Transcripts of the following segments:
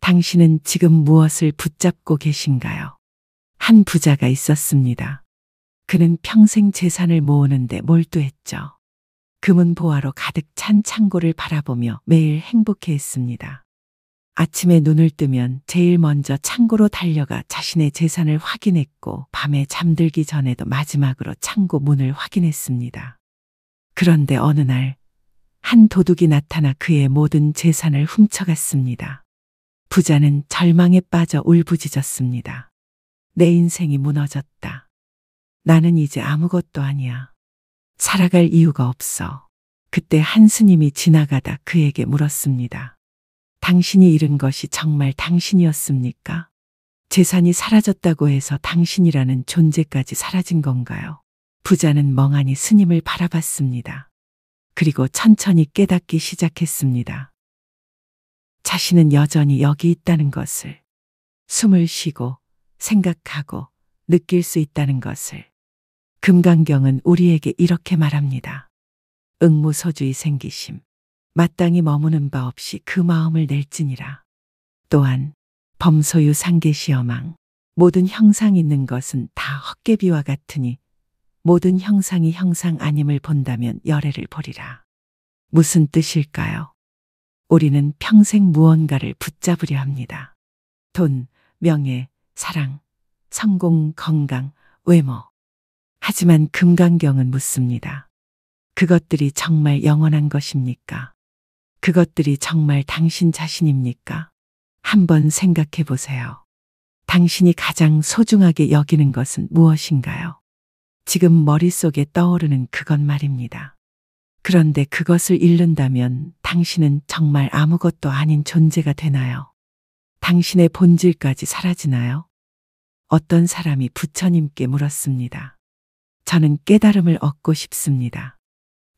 당신은 지금 무엇을 붙잡고 계신가요? 한 부자가 있었습니다. 그는 평생 재산을 모으는데 몰두했죠. 금은 보화로 가득 찬 창고를 바라보며 매일 행복해했습니다. 아침에 눈을 뜨면 제일 먼저 창고로 달려가 자신의 재산을 확인했고 밤에 잠들기 전에도 마지막으로 창고 문을 확인했습니다. 그런데 어느 날 한 도둑이 나타나 그의 모든 재산을 훔쳐갔습니다. 부자는 절망에 빠져 울부짖었습니다. 내 인생이 무너졌다. 나는 이제 아무것도 아니야. 살아갈 이유가 없어. 그때 한 스님이 지나가다 그에게 물었습니다. 당신이 잃은 것이 정말 당신이었습니까? 재산이 사라졌다고 해서 당신이라는 존재까지 사라진 건가요? 부자는 멍하니 스님을 바라봤습니다. 그리고 천천히 깨닫기 시작했습니다. 자신은 여전히 여기 있다는 것을, 숨을 쉬고 생각하고 느낄 수 있다는 것을. 금강경은 우리에게 이렇게 말합니다. 응무소주의 생기심, 마땅히 머무는 바 없이 그 마음을 낼지니라. 또한 범소유 상계시여망, 모든 형상 있는 것은 다 헛개비와 같으니 모든 형상이 형상 아님을 본다면 열애를 보리라. 무슨 뜻일까요? 우리는 평생 무언가를 붙잡으려 합니다. 돈, 명예, 사랑, 성공, 건강, 외모. 하지만 금강경은 묻습니다. 그것들이 정말 영원한 것입니까? 그것들이 정말 당신 자신입니까? 한번 생각해 보세요. 당신이 가장 소중하게 여기는 것은 무엇인가요? 지금 머릿속에 떠오르는 그것 말입니다. 그런데 그것을 잃는다면 당신은 정말 아무것도 아닌 존재가 되나요? 당신의 본질까지 사라지나요? 어떤 사람이 부처님께 물었습니다. 저는 깨달음을 얻고 싶습니다.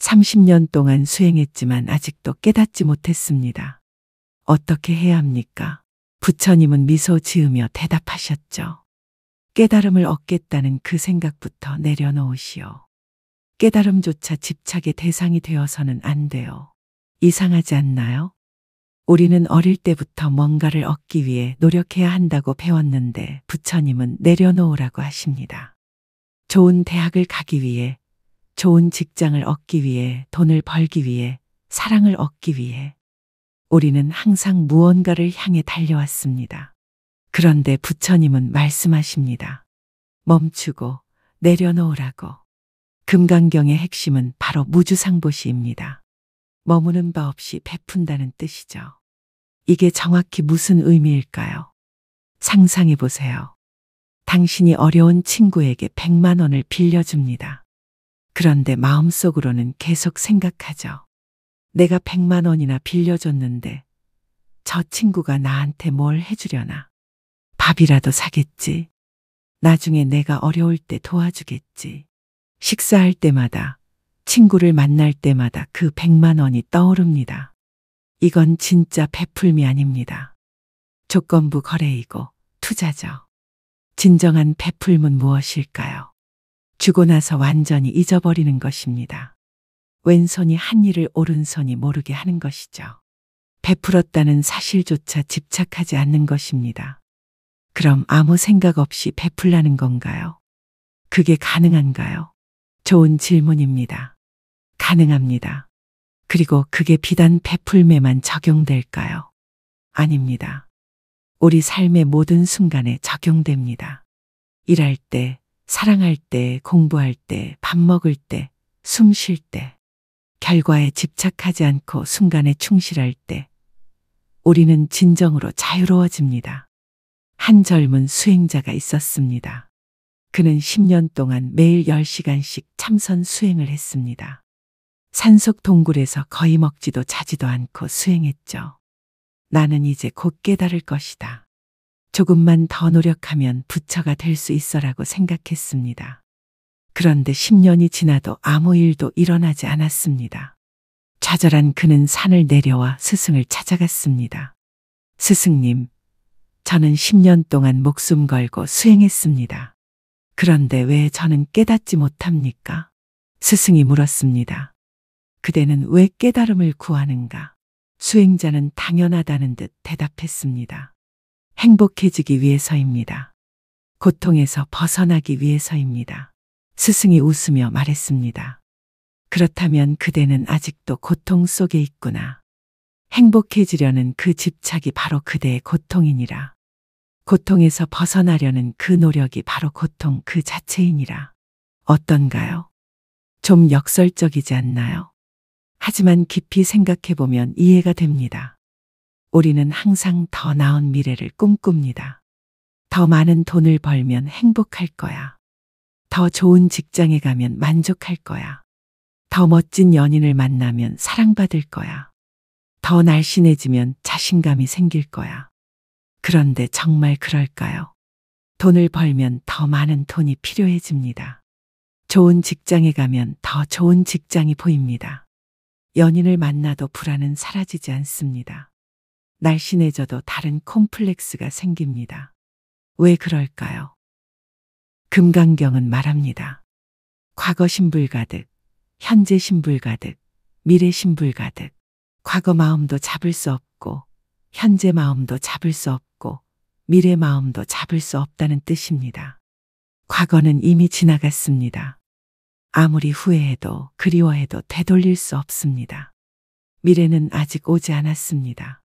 30년 동안 수행했지만 아직도 깨닫지 못했습니다. 어떻게 해야 합니까? 부처님은 미소 지으며 대답하셨죠. 깨달음을 얻겠다는 그 생각부터 내려놓으시오. 깨달음조차 집착의 대상이 되어서는 안 돼요. 이상하지 않나요? 우리는 어릴 때부터 뭔가를 얻기 위해 노력해야 한다고 배웠는데 부처님은 내려놓으라고 하십니다. 좋은 대학을 가기 위해, 좋은 직장을 얻기 위해, 돈을 벌기 위해, 사랑을 얻기 위해 우리는 항상 무언가를 향해 달려왔습니다. 그런데 부처님은 말씀하십니다. 멈추고 내려놓으라고. 금강경의 핵심은 바로 무주상보시입니다. 머무는 바 없이 베푼다는 뜻이죠. 이게 정확히 무슨 의미일까요? 상상해 보세요. 당신이 어려운 친구에게 100만 원을 빌려줍니다. 그런데 마음속으로는 계속 생각하죠. 내가 100만 원이나 빌려줬는데 저 친구가 나한테 뭘 해주려나. 밥이라도 사겠지. 나중에 내가 어려울 때 도와주겠지. 식사할 때마다, 친구를 만날 때마다 그 100만 원이 떠오릅니다. 이건 진짜 베풀미 아닙니다. 조건부 거래이고 투자죠. 진정한 베풀문 무엇일까요? 주고 나서 완전히 잊어버리는 것입니다. 왼손이 한 일을 오른손이 모르게 하는 것이죠. 베풀었다는 사실조차 집착하지 않는 것입니다. 그럼 아무 생각 없이 베풀라는 건가요? 그게 가능한가요? 좋은 질문입니다. 가능합니다. 그리고 그게 비단 베풀매만 적용될까요? 아닙니다. 우리 삶의 모든 순간에 적용됩니다. 일할 때, 사랑할 때, 공부할 때, 밥 먹을 때, 숨 쉴 때, 결과에 집착하지 않고 순간에 충실할 때, 우리는 진정으로 자유로워집니다. 한 젊은 수행자가 있었습니다. 그는 10년 동안 매일 10시간씩 참선 수행을 했습니다. 산속 동굴에서 거의 먹지도 자지도 않고 수행했죠. 나는 이제 곧 깨달을 것이다. 조금만 더 노력하면 부처가 될 수 있어라고 생각했습니다. 그런데 10년이 지나도 아무 일도 일어나지 않았습니다. 좌절한 그는 산을 내려와 스승을 찾아갔습니다. 스승님, 저는 10년 동안 목숨 걸고 수행했습니다. 그런데 왜 저는 깨닫지 못합니까? 스승이 물었습니다. 그대는 왜 깨달음을 구하는가? 수행자는 당연하다는 듯 대답했습니다. 행복해지기 위해서입니다. 고통에서 벗어나기 위해서입니다. 스승이 웃으며 말했습니다. 그렇다면 그대는 아직도 고통 속에 있구나. 행복해지려는 그 집착이 바로 그대의 고통이니라. 고통에서 벗어나려는 그 노력이 바로 고통 그 자체이니라. 어떤가요? 좀 역설적이지 않나요? 하지만 깊이 생각해보면 이해가 됩니다. 우리는 항상 더 나은 미래를 꿈꿉니다. 더 많은 돈을 벌면 행복할 거야. 더 좋은 직장에 가면 만족할 거야. 더 멋진 연인을 만나면 사랑받을 거야. 더 날씬해지면 자신감이 생길 거야. 그런데 정말 그럴까요? 돈을 벌면 더 많은 돈이 필요해집니다. 좋은 직장에 가면 더 좋은 직장이 보입니다. 연인을 만나도 불안은 사라지지 않습니다. 날씬해져도 다른 콤플렉스가 생깁니다. 왜 그럴까요? 금강경은 말합니다. 과거 신불 가득, 현재 신불 가득, 미래 신불 가득. 과거 마음도 잡을 수 없고, 현재 마음도 잡을 수 없고, 미래 마음도 잡을 수 없다는 뜻입니다. 과거는 이미 지나갔습니다. 아무리 후회해도 그리워해도 되돌릴 수 없습니다. 미래는 아직 오지 않았습니다.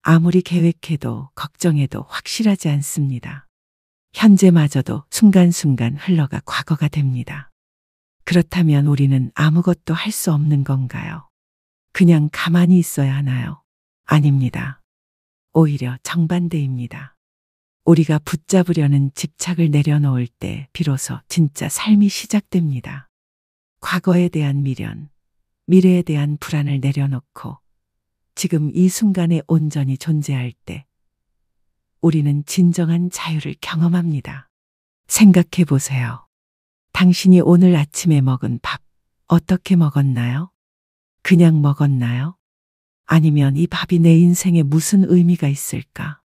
아무리 계획해도 걱정해도 확실하지 않습니다. 현재마저도 순간순간 흘러가 과거가 됩니다. 그렇다면 우리는 아무것도 할 수 없는 건가요? 그냥 가만히 있어야 하나요? 아닙니다. 오히려 정반대입니다. 우리가 붙잡으려는 집착을 내려놓을 때 비로소 진짜 삶이 시작됩니다. 과거에 대한 미련, 미래에 대한 불안을 내려놓고 지금 이 순간에 온전히 존재할 때 우리는 진정한 자유를 경험합니다. 생각해 보세요. 당신이 오늘 아침에 먹은 밥 어떻게 먹었나요? 그냥 먹었나요? 아니면 이 밥이 내 인생에 무슨 의미가 있을까?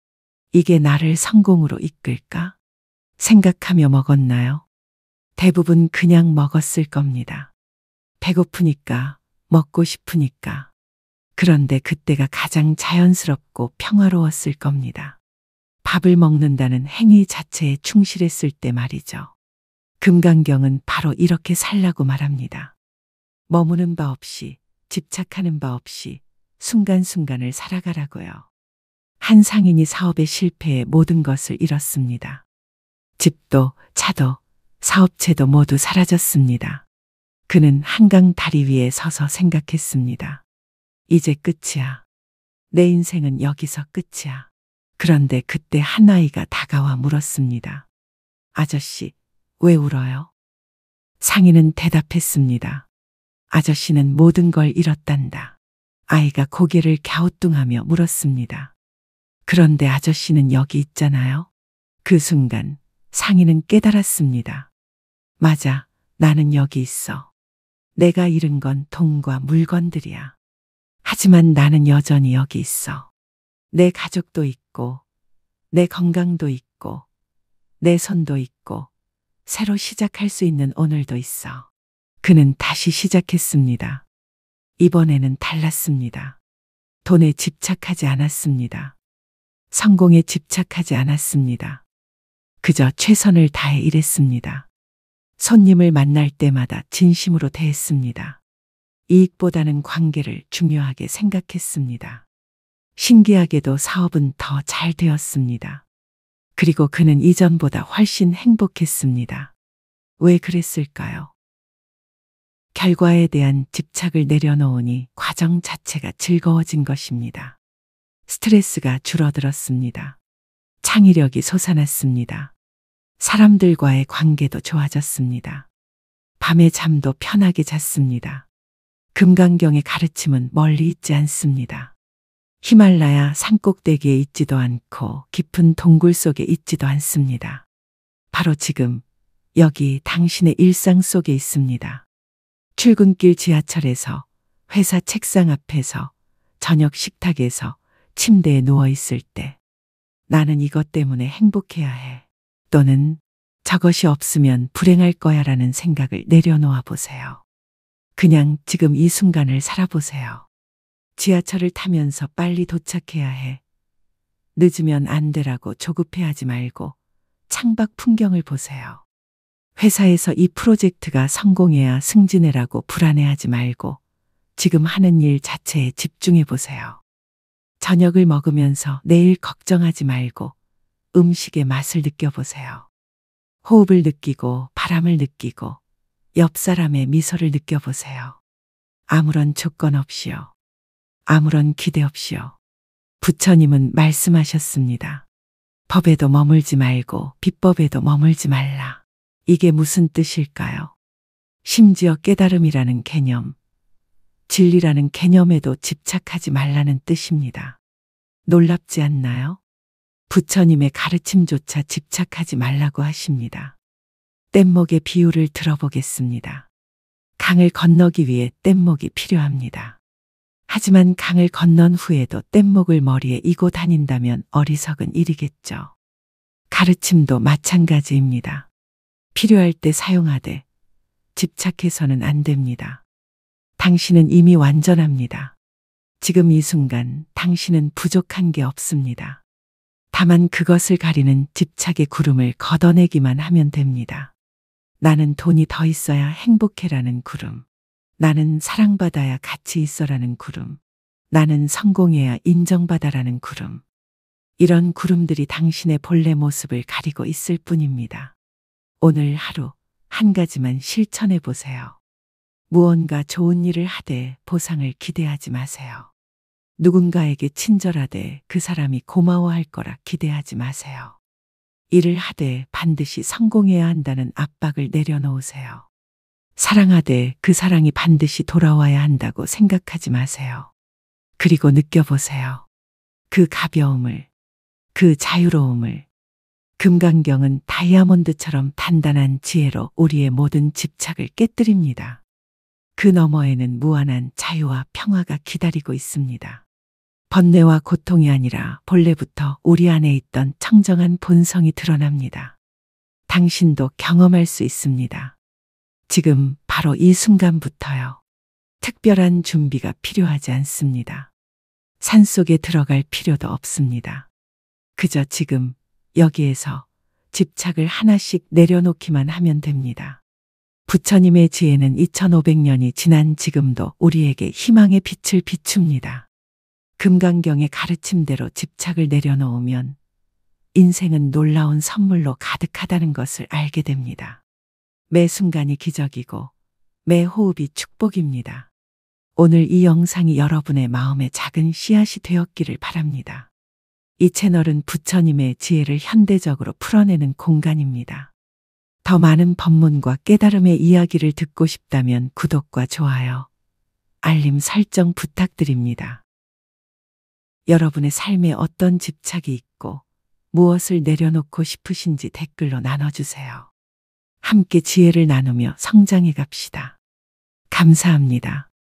이게 나를 성공으로 이끌까? 생각하며 먹었나요? 대부분 그냥 먹었을 겁니다. 배고프니까, 먹고 싶으니까. 그런데 그때가 가장 자연스럽고 평화로웠을 겁니다. 밥을 먹는다는 행위 자체에 충실했을 때 말이죠. 금강경은 바로 이렇게 살라고 말합니다. 머무는 바 없이, 집착하는 바 없이 순간순간을 살아가라고요. 한 상인이 사업의 실패에 모든 것을 잃었습니다. 집도, 차도, 사업체도 모두 사라졌습니다. 그는 한강 다리 위에 서서 생각했습니다. 이제 끝이야. 내 인생은 여기서 끝이야. 그런데 그때 한 아이가 다가와 물었습니다. 아저씨, 왜 울어요? 상인은 대답했습니다. 아저씨는 모든 걸 잃었단다. 아이가 고개를 갸우뚱하며 물었습니다. 그런데 아저씨는 여기 있잖아요. 그 순간 상인은 깨달았습니다. 맞아, 나는 여기 있어. 내가 잃은 건 돈과 물건들이야. 하지만 나는 여전히 여기 있어. 내 가족도 있고, 내 건강도 있고, 내 손도 있고, 새로 시작할 수 있는 오늘도 있어. 그는 다시 시작했습니다. 이번에는 달랐습니다. 돈에 집착하지 않았습니다. 성공에 집착하지 않았습니다. 그저 최선을 다해 일했습니다. 손님을 만날 때마다 진심으로 대했습니다. 이익보다는 관계를 중요하게 생각했습니다. 신기하게도 사업은 더 잘 되었습니다. 그리고 그는 이전보다 훨씬 행복했습니다. 왜 그랬을까요? 결과에 대한 집착을 내려놓으니 과정 자체가 즐거워진 것입니다. 스트레스가 줄어들었습니다. 창의력이 솟아났습니다. 사람들과의 관계도 좋아졌습니다. 밤에 잠도 편하게 잤습니다. 금강경의 가르침은 멀리 있지 않습니다. 히말라야 산꼭대기에 있지도 않고 깊은 동굴 속에 있지도 않습니다. 바로 지금 여기 당신의 일상 속에 있습니다. 출근길 지하철에서, 회사 책상 앞에서, 저녁 식탁에서, 침대에 누워 있을 때 나는 이것 때문에 행복해야 해. 또는 저것이 없으면 불행할 거야 라는 생각을 내려놓아 보세요. 그냥 지금 이 순간을 살아보세요. 지하철을 타면서 빨리 도착해야 해. 늦으면 안 되라고 조급해하지 말고 창밖 풍경을 보세요. 회사에서 이 프로젝트가 성공해야 승진해라고 불안해하지 말고 지금 하는 일 자체에 집중해 보세요. 저녁을 먹으면서 내일 걱정하지 말고 음식의 맛을 느껴보세요. 호흡을 느끼고 바람을 느끼고 옆 사람의 미소를 느껴보세요. 아무런 조건 없이요. 아무런 기대 없이요. 부처님은 말씀하셨습니다. 법에도 머물지 말고 비법에도 머물지 말라. 이게 무슨 뜻일까요? 심지어 깨달음이라는 개념, 진리라는 개념에도 집착하지 말라는 뜻입니다. 놀랍지 않나요? 부처님의 가르침조차 집착하지 말라고 하십니다. 뗏목의 비유를 들어보겠습니다. 강을 건너기 위해 뗏목이 필요합니다. 하지만 강을 건넌 후에도 뗏목을 머리에 이고 다닌다면 어리석은 일이겠죠. 가르침도 마찬가지입니다. 필요할 때 사용하되 집착해서는 안 됩니다. 당신은 이미 완전합니다. 지금 이 순간 당신은 부족한 게 없습니다. 다만 그것을 가리는 집착의 구름을 걷어내기만 하면 됩니다. 나는 돈이 더 있어야 행복해라는 구름. 나는 사랑받아야 가치 있어라는 구름. 나는 성공해야 인정받아라는 구름. 이런 구름들이 당신의 본래 모습을 가리고 있을 뿐입니다. 오늘 하루 한 가지만 실천해 보세요. 무언가 좋은 일을 하되 보상을 기대하지 마세요. 누군가에게 친절하되 그 사람이 고마워할 거라 기대하지 마세요. 일을 하되 반드시 성공해야 한다는 압박을 내려놓으세요. 사랑하되 그 사랑이 반드시 돌아와야 한다고 생각하지 마세요. 그리고 느껴보세요. 그 가벼움을, 그 자유로움을. 금강경은 다이아몬드처럼 단단한 지혜로 우리의 모든 집착을 깨뜨립니다. 그 너머에는 무한한 자유와 평화가 기다리고 있습니다. 번뇌와 고통이 아니라 본래부터 우리 안에 있던 청정한 본성이 드러납니다. 당신도 경험할 수 있습니다. 지금 바로 이 순간부터요. 특별한 준비가 필요하지 않습니다. 산속에 들어갈 필요도 없습니다. 그저 지금 여기에서 집착을 하나씩 내려놓기만 하면 됩니다. 부처님의 지혜는 2500년이 지난 지금도 우리에게 희망의 빛을 비춥니다. 금강경의 가르침대로 집착을 내려놓으면 인생은 놀라운 선물로 가득하다는 것을 알게 됩니다. 매 순간이 기적이고 매 호흡이 축복입니다. 오늘 이 영상이 여러분의 마음에 작은 씨앗이 되었기를 바랍니다. 이 채널은 부처님의 지혜를 현대적으로 풀어내는 공간입니다. 더 많은 법문과 깨달음의 이야기를 듣고 싶다면 구독과 좋아요, 알림 설정 부탁드립니다. 여러분의 삶에 어떤 집착이 있고 무엇을 내려놓고 싶으신지 댓글로 나눠주세요. 함께 지혜를 나누며 성장해 갑시다. 감사합니다.